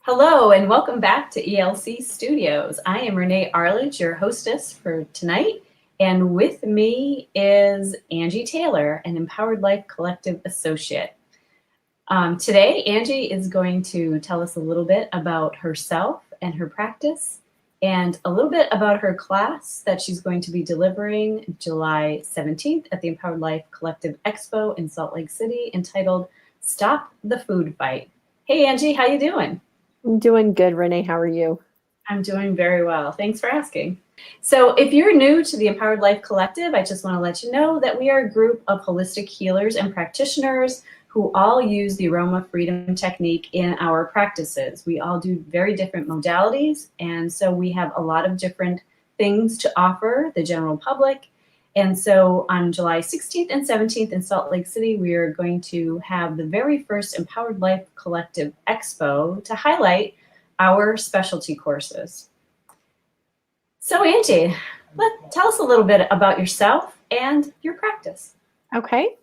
Hello and welcome back to ELC Studios. I am Renee Arledge, your hostess for tonight, and with me is Angie Taylor, an Empowered Life Collective associate. Today, Angie is going to tell us a little bit about herself and her practice, and a little bit about her class that she's going to be delivering July 17th at the Empowered Life Collective Expo in Salt Lake City, entitled "Stop the Food Fight." Hey, Angie, how you doing? I'm doing good, Renee. How are you? I'm doing very well. Thanks for asking. So, if you're new to the Empowered Life Collective, I just want to let you know that we are a group of holistic healers and practitioners who all use the aroma freedom technique in our practices. We all do very different modalities, and so we have a lot of different things to offer the general public. And so on July 16th and 17th in Salt Lake City, we are going to have the very first Empowered Life Collective Expo to highlight our specialty courses. So Angie, tell us a little bit about yourself and your practice. Okay.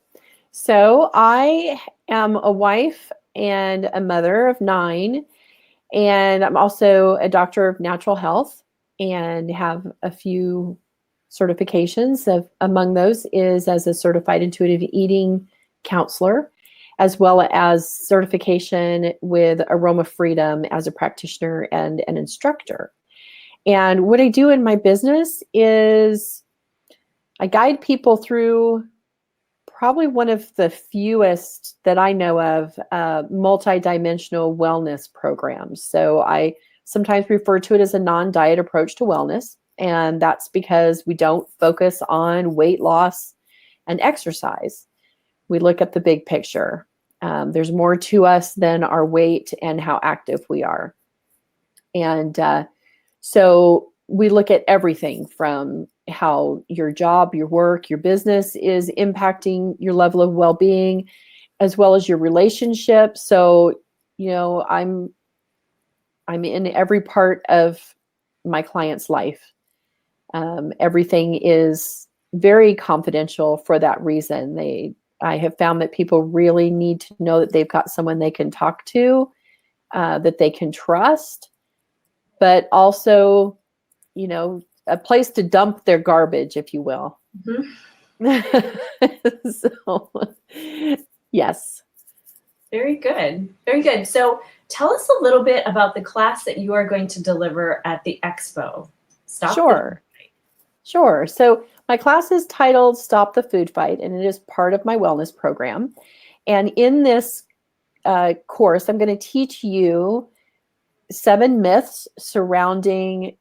So I am a wife and a mother of 9, and I'm also a doctor of natural health and have a few certifications. Among those is as a certified intuitive eating counselor, as well as certification with Aroma Freedom as a practitioner and an instructor. And what I do in my business is I guide people through probably one of the fewest that I know of multidimensional wellness programs. So I sometimes refer to it as a non-diet approach to wellness. And that's because we don't focus on weight loss and exercise. We look at the big picture. There's more to us than our weight and how active we are. And so we look at everything from how your job, your work, your business is impacting your level of well-being, as well as your relationship. So, I'm in every part of my client's life. Everything is very confidential for that reason. I have found that people really need to know that they've got someone they can talk to, that they can trust, but also, a place to dump their garbage, if you will. Mm-hmm. So, yes. Very good. Very good. So tell us a little bit about the class that you are going to deliver at the expo. Sure. So my class is titled Stop the Food Fight, and it is part of my wellness program. And in this course, I'm going to teach you 7 myths surrounding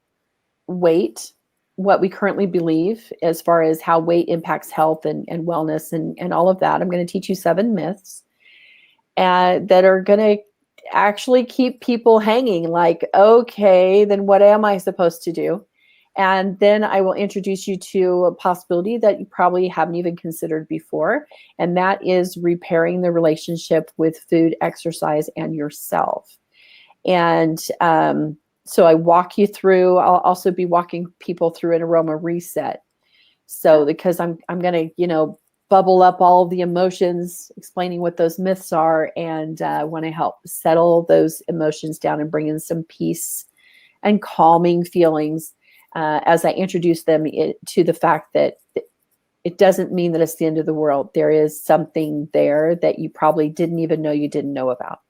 weight, what we currently believe as far as how weight impacts health and wellness and all of that. I'm going to teach you 7 myths that are going to actually keep people hanging, like, okay, then what am I supposed to do? And then I will introduce you to a possibility that you probably haven't even considered before, and that is repairing the relationship with food, exercise, and yourself. And so I walk you through. I'll also be walking people through an aroma reset. So because I'm going to, bubble up all the emotions, explaining what those myths are, and want to help settle those emotions down and bring in some peace and calming feelings as I introduce them to the fact that it doesn't mean that it's the end of the world. There is something there that you probably didn't even know you didn't know about.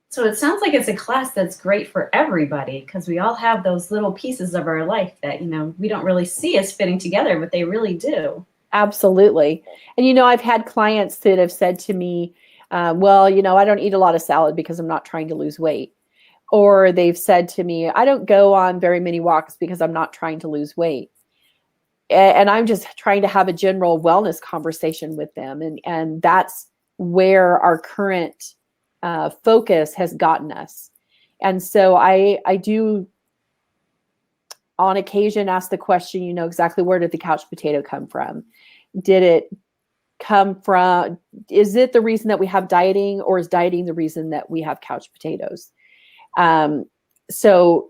So it sounds like it's a class that's great for everybody, because we all have those little pieces of our life that, we don't really see as fitting together, but they really do. Absolutely. And, I've had clients that have said to me, well, I don't eat a lot of salad because I'm not trying to lose weight. Or they've said to me, I don't go on very many walks because I'm not trying to lose weight. And I'm just trying to have a general wellness conversation with them. And that's where our current focus has gotten us. And so I do on occasion ask the question, exactly where did the couch potato come from? Did it come from, is it the reason that we have dieting, or is dieting the reason that we have couch potatoes? So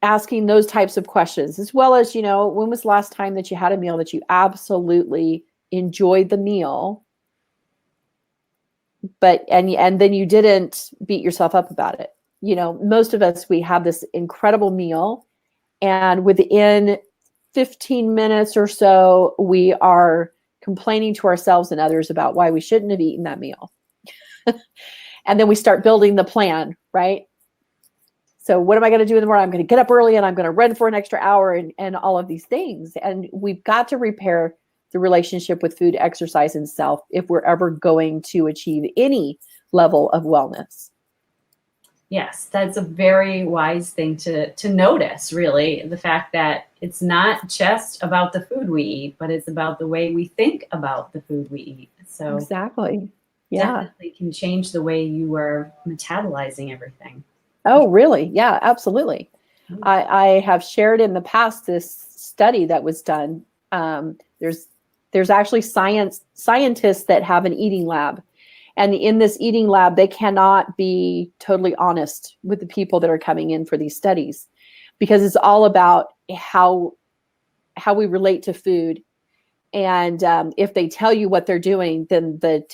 asking those types of questions, as well as, when was the last time that you had a meal that you absolutely enjoyed the meal and then you didn't beat yourself up about it. You know, most of us, we have this incredible meal, and within 15 minutes or so, we are complaining to ourselves and others about why we shouldn't have eaten that meal. And then we start building the plan, right? So what am I going to do in the morning? I'm going to get up early and I'm going to run for an extra hour and all of these things. And we've got to repair the relationship with food, exercise, and self if we're ever going to achieve any level of wellness. Yes, that's a very wise thing to notice, really, the fact that it's not just about the food we eat, but it's about the way we think about the food we eat. So exactly. Yeah. definitely can change the way you are metabolizing everything. Oh, really? Yeah, absolutely. I have shared in the past this study that was done. There's actually scientists that have an eating lab. And in this eating lab, they cannot be totally honest with the people that are coming in for these studies, because it's all about how we relate to food. And if they tell you what they're doing, then the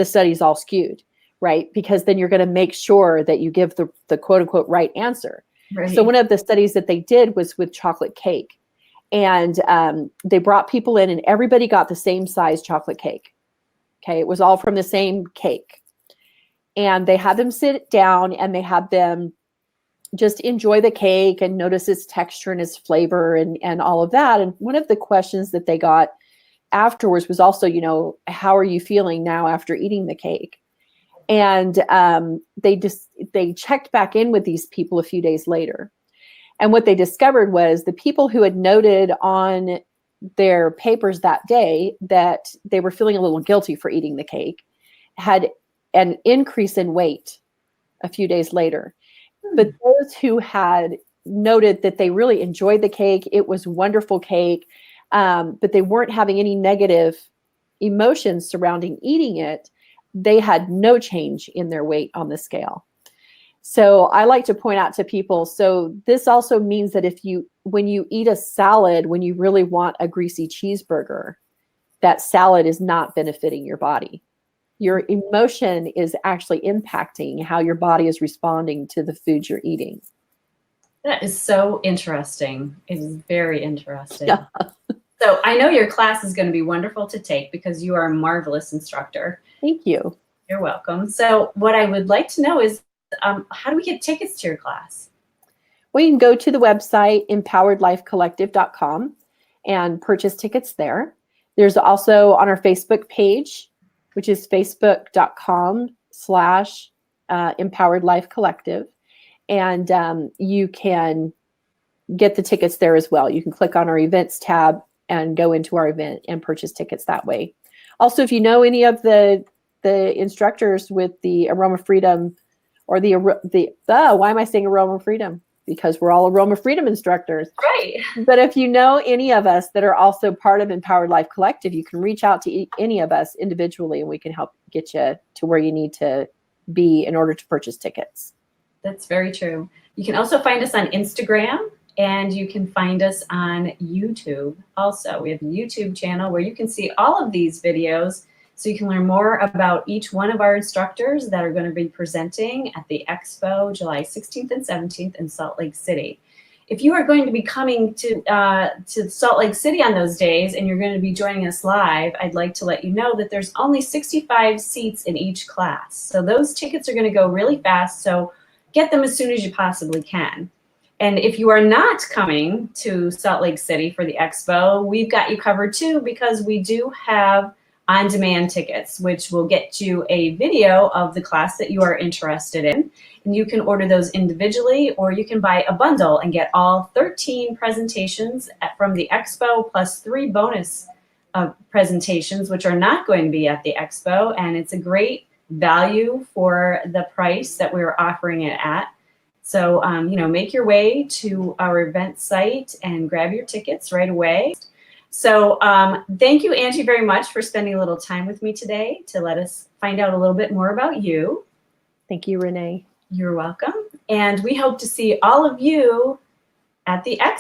study's all skewed, right? Because then you're going to make sure that you give the quote unquote right answer. Right. So one of the studies that they did was with chocolate cake. And they brought people in and everybody got the same size chocolate cake. Okay, it was all from the same cake. And they had them sit down and they had them just enjoy the cake and notice its texture and its flavor and all of that. And one of the questions that they got afterwards was also, you know, how are you feeling now after eating the cake? And they checked back in with these people a few days later. And what they discovered was the people who had noted on their papers that day that they were feeling a little guilty for eating the cake had an increase in weight a few days later. But those who had noted that they really enjoyed the cake, it was wonderful cake, but they weren't having any negative emotions surrounding eating it, they had no change in their weight on the scale. So I like to point out to people, so this also means that when you eat a salad, when you really want a greasy cheeseburger, that salad is not benefiting your body. Your emotion is actually impacting how your body is responding to the food you're eating. That is so interesting. It is very interesting. Yeah. So I know your class is going to be wonderful to take because you are a marvelous instructor. Thank you. You're welcome. So what I would like to know is, how do we get tickets to your class? Well, you can go to the website, empoweredlifecollective.com, and purchase tickets there. There's also on our Facebook page, which is facebook.com/empoweredlifecollective. And you can get the tickets there as well. You can click on our events tab and go into our event and purchase tickets that way. Also, if you know any of the instructors with the Aroma Freedom or why am I saying Aroma Freedom? Because we're all Aroma Freedom instructors. Right. But if you know any of us that are also part of Empowered Life Collective, you can reach out to any of us individually and we can help get you to where you need to be in order to purchase tickets. That's very true. You can also find us on Instagram and you can find us on YouTube also. We have a YouTube channel where you can see all of these videos so you can learn more about each one of our instructors that are going to be presenting at the Expo July 16th and 17th in Salt Lake City. If you are going to be coming to Salt Lake City on those days and you're going to be joining us live, I'd like to let you know that there's only 65 seats in each class. So those tickets are going to go really fast, so get them as soon as you possibly can. And if you are not coming to Salt Lake City for the Expo, we've got you covered too, because we do have on-demand tickets, which will get you a video of the class that you are interested in. And you can order those individually, or you can buy a bundle and get all 13 presentations from the Expo plus 3 bonus presentations, which are not going to be at the Expo. And it's a great value for the price that we're offering it at. So, make your way to our event site and grab your tickets right away. So thank you, Angie, very much for spending a little time with me today to let us find out a little bit more about you. Thank you, Renee. You're welcome. And we hope to see all of you at the Expo.